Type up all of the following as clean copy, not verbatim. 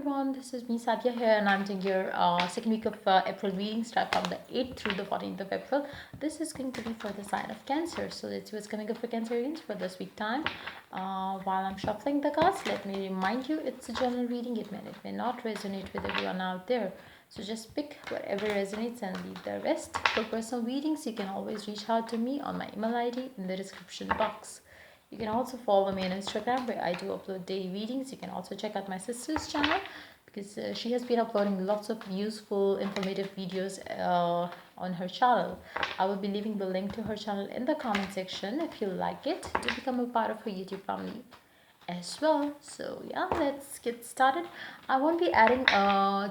everyone, this is me Sadia here, and I'm doing your second week of April reading, start from the 8th through the 14th of April. This is going to be for the sign of Cancer, so let's see what's coming up for Cancer readings for this week time. While I'm shuffling the cards, let me remind you it's a general reading. It may not resonate with everyone out there, so just pick whatever resonates and leave the rest. For personal readings, you can always reach out to me on my email ID in the description box. You can also follow me on Instagram where I do upload daily readings. You can also check out my sister's channel because she has been uploading lots of useful, informative videos on her channel. I will be leaving the link to her channel in the comment section. If you like it, do become a part of her YouTube family as well. So yeah, let's get started. I won't be adding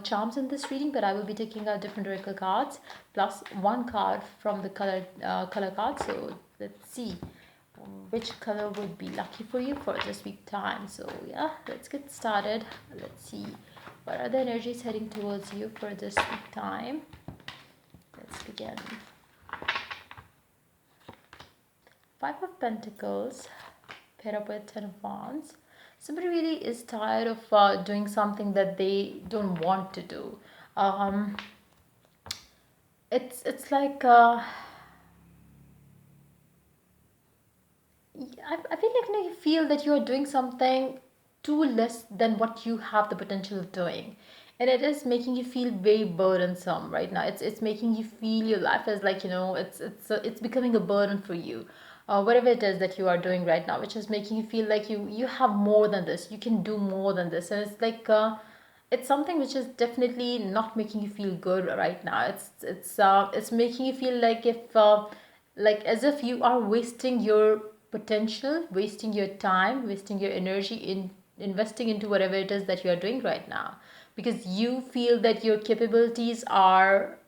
charms in this reading, but I will be taking out different oracle cards plus one card from the color card. So let's see which color would be lucky for you for this week time. So yeah, let's get started. Let's see what are the energies heading towards you for this week time. Let's begin. Five of Pentacles paired up with Ten of Wands. Somebody really is tired of doing something that they don't want to do. It's like I feel like you feel that you're doing something too less than what you have the potential of doing, and it is making you feel very burdensome right now. It's making you feel your life is like it's becoming a burden for you, whatever it is that you are doing right now, which is making you feel like you have more than this, you can do more than this, and it's like it's something which is definitely not making you feel good right now. It's making you feel like if like as if you are wasting your potential, wasting your time, wasting your energy in investing into whatever it is that you are doing right now, because you feel that your capabilities are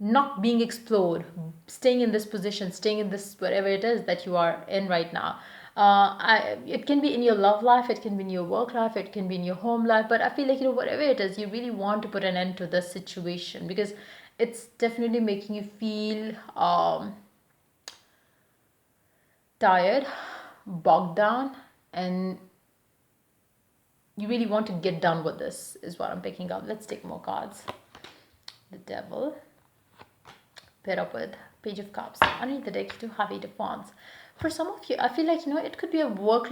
not being explored, staying in this position, staying in this whatever it is that you are in right now. It can be in your love life, it can be in your work life, it can be in your home life, but I feel like whatever it is, you really want to put an end to this situation because it's definitely making you feel tired, bogged down, and you really want to get done with this is what I'm picking up. Let's take more cards. The Devil paired up with Page of Cups. Underneath the deck you do have Eight of Wands. For some of you, I feel like it could be a work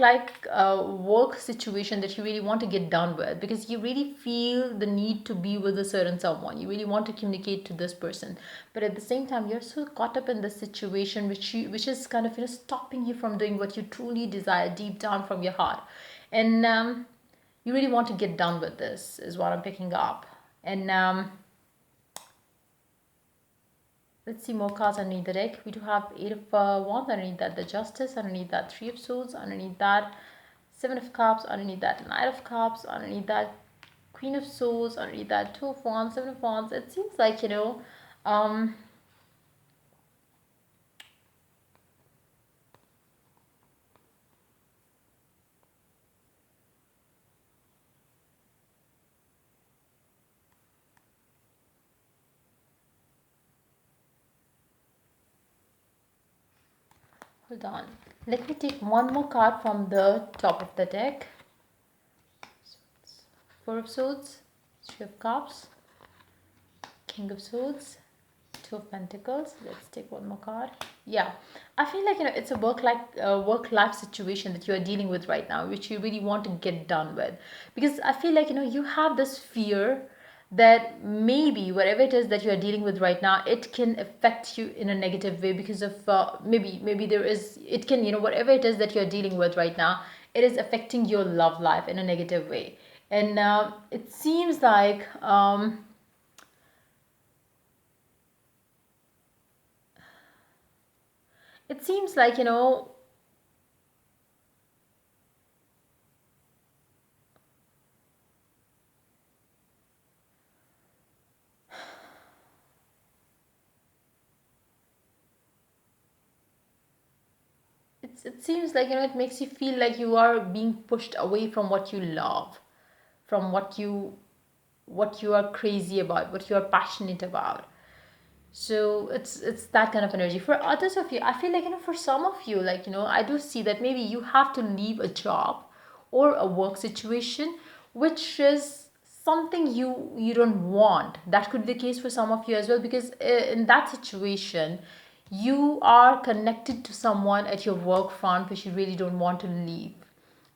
situation that you really want to get done with because you really feel the need to be with a certain someone. You really want to communicate to this person, but at the same time you're so caught up in this situation which is kind of stopping you from doing what you truly desire deep down from your heart, and you really want to get done with this is what I'm picking up. And let's see more cards underneath the deck. We do have Eight of Wands, underneath that the Justice, underneath that Three of Swords, underneath that Seven of Cups, underneath that Knight of Cups, underneath that Queen of Swords, underneath that Two of Wands, Seven of Wands. It seems like, hold on. Let me take one more card from the top of the deck. Four of Swords, Three of Cups, King of Swords, Two of Pentacles. Let's take one more card. Yeah, I feel like it's a work life situation that you are dealing with right now, which you really want to get done with, because I feel like you have this fear that maybe whatever it is that you are dealing with right now, it can affect you in a negative way because of maybe there is, it can, whatever it is that you're dealing with right now, it is affecting your love life in a negative way. And it seems like it seems like it seems like it makes you feel like you are being pushed away from what you love, from what you are crazy about, what you are passionate about. So it's that kind of energy. For others of you, I feel like for some of you, I do see that maybe you have to leave a job, or a work situation which is something you don't want. That could be the case for some of you as well, because in that situation you are connected to someone at your work front which you really don't want to leave.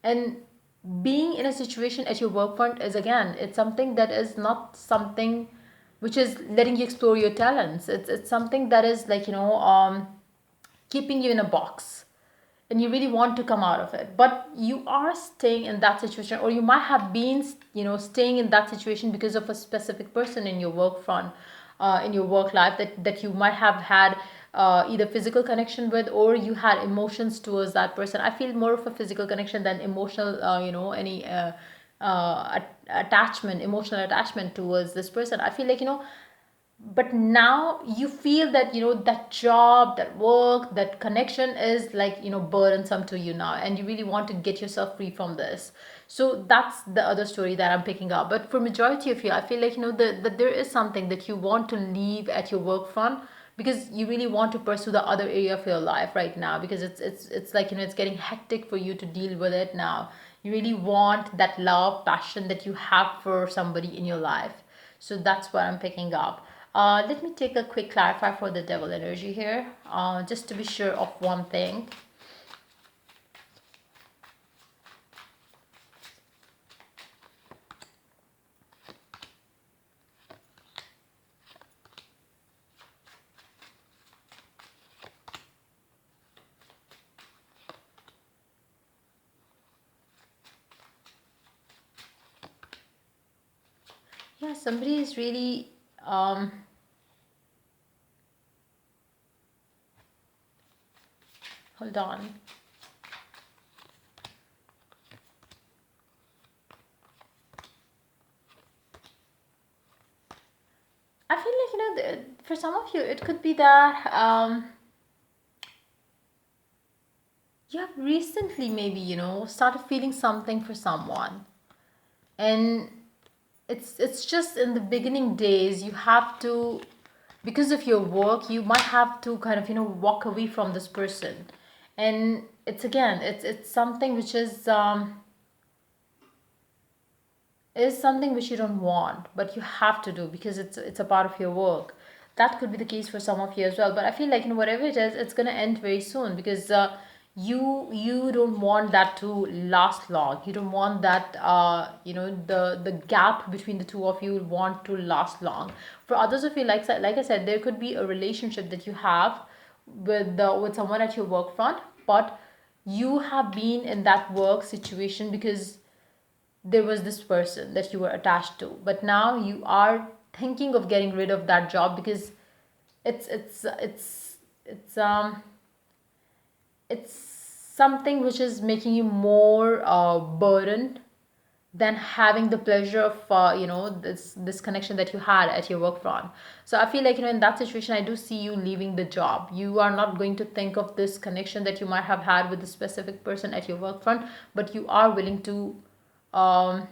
And being in a situation at your work front is, again, it's something that is not something which is letting you explore your talents. It's something that is like, keeping you in a box, and you really want to come out of it, but you are staying in that situation, or you might have been, staying in that situation because of a specific person in your work front, in your work life, that you might have had either physical connection with, or you had emotions towards that person. I feel more of a physical connection than emotional, any attachment, emotional attachment towards this person. I feel like, but now you feel that, that job, that work, that connection is like, burdensome to you now, and you really want to get yourself free from this. So that's the other story that I'm picking up. But for majority of you, I feel like, that there is something that you want to leave at your work front, because you really want to pursue the other area of your life right now, because it's like, it's getting hectic for you to deal with it now. You really want that love, passion that you have for somebody in your life. So that's what I'm picking up. Let me take a quick clarify for the devil energy here, just to be sure of one thing. Yeah, somebody is really, hold on. I feel like, for some of you, it could be that you have recently maybe, started feeling something for someone, and it's just in the beginning days you have to, because of your work, you might have to kind of, walk away from this person. And it's, again, it's something which is something which you don't want, but you have to do because it's a part of your work. That could be the case for some of you as well. But I feel like, whatever it is, it's gonna end very soon, because you don't want that to last long. You don't want that, the gap between the two of you want to last long. For others of you, like I said, there could be a relationship that you have with someone at your work front, but you have been in that work situation because there was this person that you were attached to, but now you are thinking of getting rid of that job, because it's it's it's it's um it's something which is making you more burdened than having the pleasure of, this connection that you had at your work front. So I feel like, in that situation, I do see you leaving the job. You are not going to think of this connection that you might have had with a specific person at your work front, but you are willing to, um,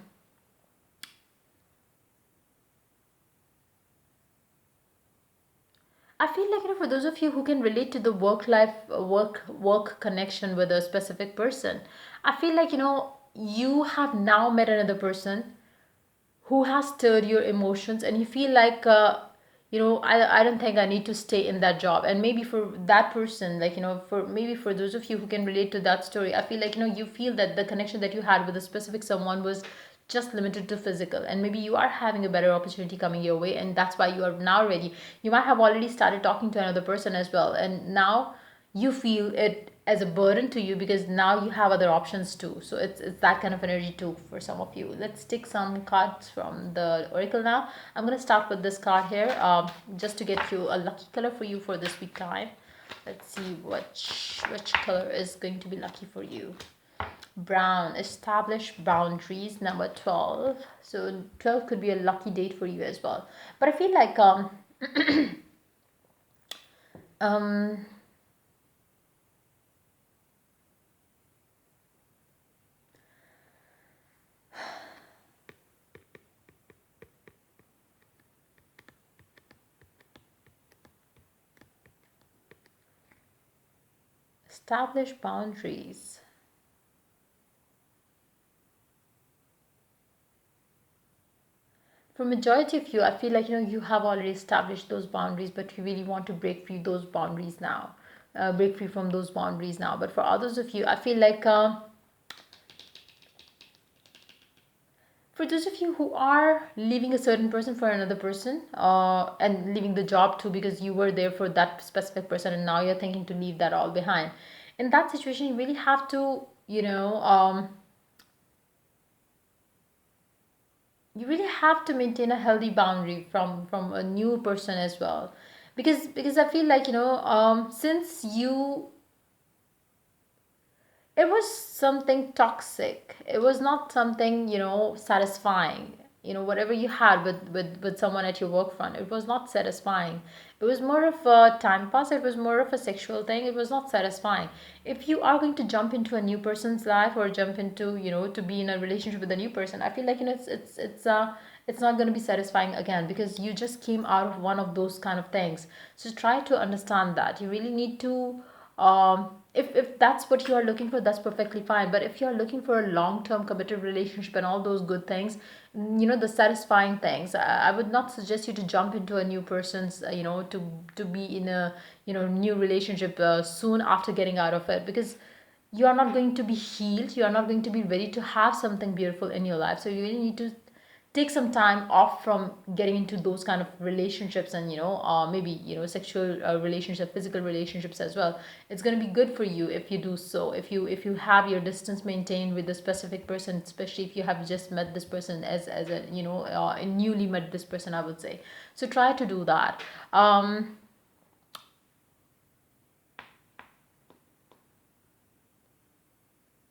I feel like, for those of you who can relate to the work life, work connection with a specific person, I feel like, you have now met another person who has stirred your emotions, and you feel like, I don't think I need to stay in that job. And maybe for that person, like, for those of you who can relate to that story, I feel like, you feel that the connection that you had with a specific someone was just limited to physical, and maybe you are having a better opportunity coming your way, and that's why you are now ready. You might have already started talking to another person as well, and now you feel it as a burden to you because now you have other options too. So it's that kind of energy too for some of you. Let's take some cards from the oracle now. I'm going to start with this card here, just to get you a lucky color for you for this week time. Let's see which color is going to be lucky for you. Brown. Establish boundaries, number 12. So 12 could be a lucky date for you as well. But I feel like, um establish boundaries. For majority of you, I feel like you have already established those boundaries, but you really want to break free those boundaries now, break free from those boundaries now. But for others of you, I feel like for those of you who are leaving a certain person for another person, and leaving the job too, because you were there for that specific person and now you're thinking to leave that all behind, in that situation you really have to, you really have to maintain a healthy boundary from a new person as well, because I feel like, since you, it was something toxic, it was not something, satisfying. Whatever you had with someone at your work front, it was not satisfying. It was more of a time pass, it was more of a sexual thing, it was not satisfying. If you are going to jump into a new person's life, or jump into, to be in a relationship with a new person, I feel like, it's not going to be satisfying again, because you just came out of one of those kind of things. So try to understand that you really need to, if that's what you are looking for, that's perfectly fine. But if you are looking for a long-term committed relationship and all those good things, the satisfying things, I would not suggest you to jump into a new person's, to be in a, new relationship soon after getting out of it, because you are not going to be healed, you are not going to be ready to have something beautiful in your life. So you really need to take some time off from getting into those kind of relationships, and maybe, sexual relationship, physical relationships as well. It's going to be good for you if you do so, if you have your distance maintained with a specific person, especially if you have just met this person as a, newly met this person, I would say. So try to do that.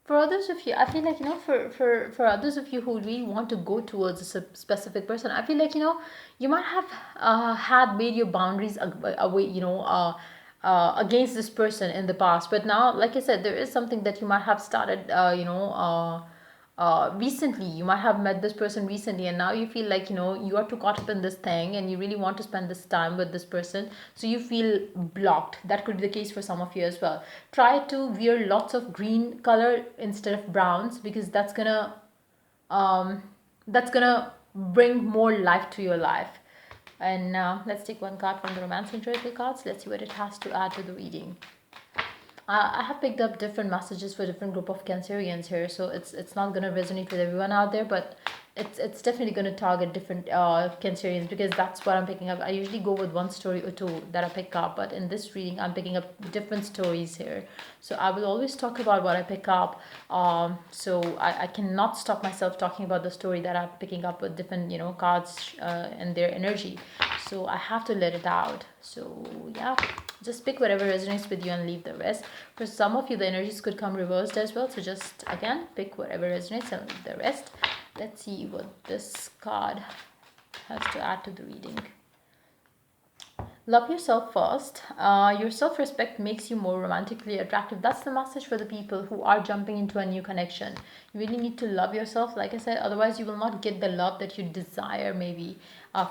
For others of you, I feel like, for others of you who really want to go towards a specific person, I feel like, you might have had made your boundaries away, against this person in the past. But now, like I said, there is something that you might have started, recently. You might have met this person recently, and now you feel like, you are too caught up in this thing, and you really want to spend this time with this person, so you feel blocked. That could be the case for some of you as well. Try to wear lots of green color instead of browns, because um that's gonna bring more life to your life. And now let's take one card from the romance and joyful cards. Let's see what it has to add to the reading. I have picked up different messages for different group of Cancerians here, so it's not gonna resonate with everyone out there, but it's definitely gonna target different Cancerians, because that's what I'm picking up. I usually go with one story or two that I pick up, but in this reading I'm picking up different stories here. So I will always talk about what I pick up. So I cannot stop myself talking about the story that I'm picking up with different, cards and their energy. So I have to let it out. So yeah, just pick whatever resonates with you and leave the rest. For some of you, the energies could come reversed as well, so just again pick whatever resonates and leave the rest. Let's see what this card has to add to the reading. Love yourself first. Your self-respect makes you more romantically attractive. That's the message for the people who are jumping into a new connection. You really need to love yourself, like I said. Otherwise, you will not get the love that you desire, maybe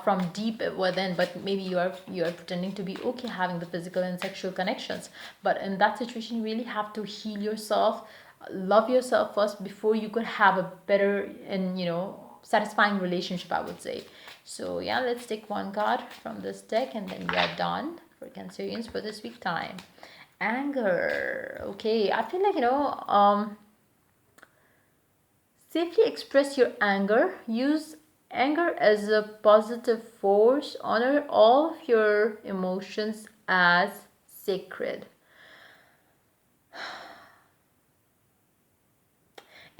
from deep within. But maybe you are pretending to be okay having the physical and sexual connections. But in that situation, you really have to heal yourself, love yourself first, before you could have a better and, satisfying relationship, I would say. So yeah, let's take one card from this deck, and then we are done for Cancerians for this week time. Anger. Okay, I feel like, safely express your anger. Use anger as a positive force. Honor all of your emotions as sacred.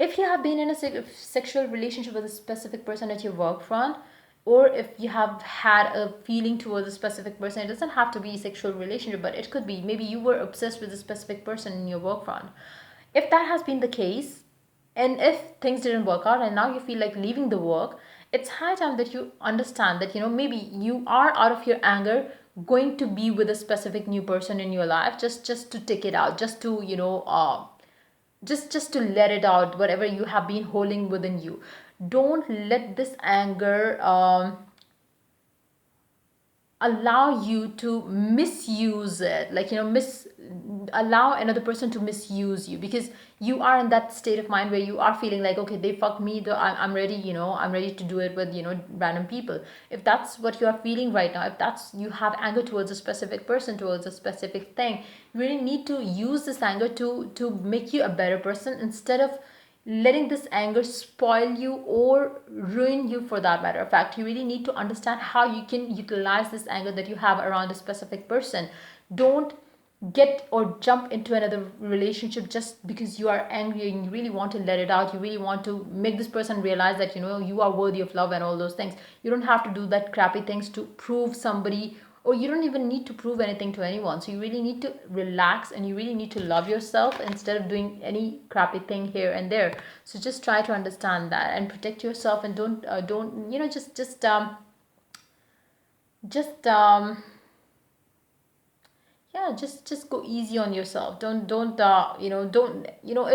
If you have been in a sexual relationship with a specific person at your work front, or if you have had a feeling towards a specific person, it doesn't have to be a sexual relationship, but it could be, maybe you were obsessed with a specific person in your work front. If that has been the case, and if things didn't work out and now you feel like leaving the work, it's high time that you understand that, maybe you are out of your anger going to be with a specific new person in your life, just to take it out, just to, just to let it out, whatever you have been holding within you. Don't let this anger allow you to misuse it, like, allow another person to misuse you, because you are in that state of mind where you are feeling like, okay, they fucked me, though I'm ready, I'm ready to do it with, random people. If that's what you are feeling right now, if that's, you have anger towards a specific person, towards a specific thing, you really need to use this anger to make you a better person, instead of letting this anger spoil you or ruin you. For that matter of fact, you really need to understand how you can utilize this anger that you have around a specific person. Don't get or jump into another relationship just because you are angry and you really want to let it out, you really want to make this person realize that you are worthy of love and all those things. You don't have to do that crappy things to prove somebody, or you don't even need to prove anything to anyone. So you really need to relax, and you really need to love yourself instead of doing any crappy thing here and there. So just try to understand that and protect yourself, and don't just yeah, just go easy on yourself. Don't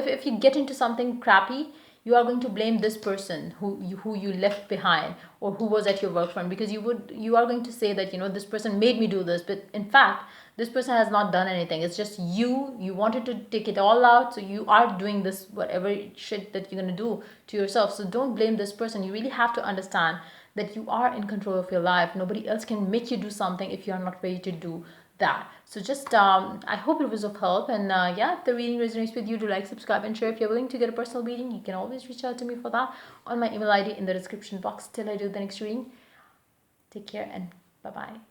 if you get into something crappy, you are going to blame this person who you left behind, or who was at your work front, because you are going to say that this person made me do this, but in fact this person has not done anything. It's just you wanted to take it all out, so you are doing this whatever shit that you're going to do to yourself. So don't blame this person. You really have to understand that you are in control of your life. Nobody else can make you do something if you are not ready to do that. So just I hope it was of help, and yeah, if the reading resonates with you, do like, subscribe, and share. If you're willing to get a personal reading, you can always reach out to me for that on my email ID in the description box. Till I do the next reading, take care and bye bye.